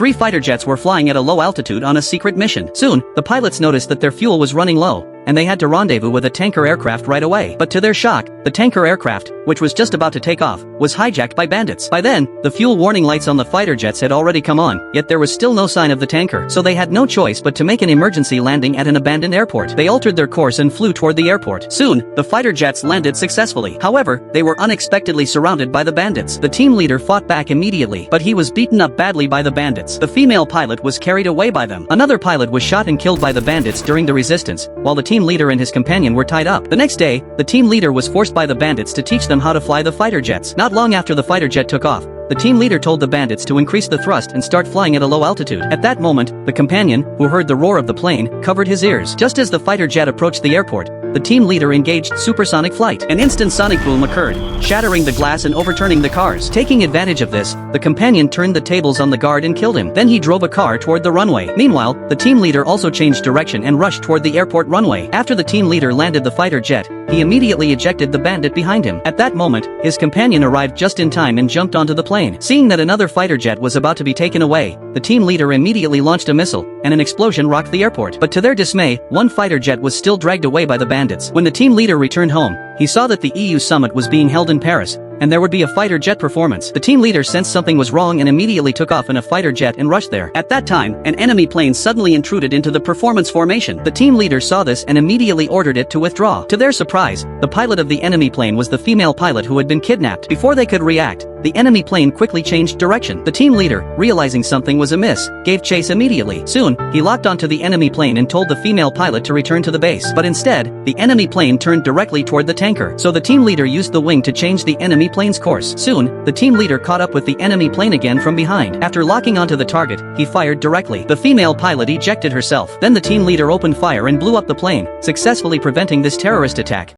3 fighter jets were flying at a low altitude on a secret mission. Soon, the pilots noticed that their fuel was running low, and they had to rendezvous with a tanker aircraft right away. But to their shock, the tanker aircraft, which was just about to take off, was hijacked by bandits. By then, the fuel warning lights on the fighter jets had already come on, yet there was still no sign of the tanker. So they had no choice but to make an emergency landing at an abandoned airport. They altered their course and flew toward the airport. Soon, the fighter jets landed successfully. However, they were unexpectedly surrounded by the bandits. The team leader fought back immediately, but he was beaten up badly by the bandits. The female pilot was carried away by them. Another pilot was shot and killed by the bandits during the resistance, while the team leader and his companion were tied up. The next day, the team leader was forced by the bandits to teach them how to fly the fighter jets. Not long after the fighter jet took off, the team leader told the bandits to increase the thrust and start flying at a low altitude. At that moment, the companion, who heard the roar of the plane, covered his ears. Just as the fighter jet approached the airport, the team leader engaged supersonic flight. An instant sonic boom occurred, shattering the glass and overturning the cars. Taking advantage of this, the companion turned the tables on the guard and killed him. Then he drove a car toward the runway. Meanwhile, the team leader also changed direction and rushed toward the airport runway. After the team leader landed the fighter jet, he immediately ejected the bandit behind him. At that moment, his companion arrived just in time and jumped onto the plane. Seeing that another fighter jet was about to be taken away, the team leader immediately launched a missile, and an explosion rocked the airport. But to their dismay, one fighter jet was still dragged away by the bandits. When the team leader returned home, he saw that the EU summit was being held in Paris, and there would be a fighter jet performance. The team leader sensed something was wrong and immediately took off in a fighter jet and rushed there. At that time, an enemy plane suddenly intruded into the performance formation. The team leader saw this and immediately ordered it to withdraw. To their surprise, the pilot of the enemy plane was the female pilot who had been kidnapped. Before they could react, the enemy plane quickly changed direction. The team leader, realizing something was amiss, gave chase immediately. Soon, he locked onto the enemy plane and told the female pilot to return to the base. But instead, the enemy plane turned directly toward the tanker. So the team leader used the wing to change the enemy plane's course. Soon, the team leader caught up with the enemy plane again from behind. After locking onto the target, he fired directly. The female pilot ejected herself. Then the team leader opened fire and blew up the plane, successfully preventing this terrorist attack.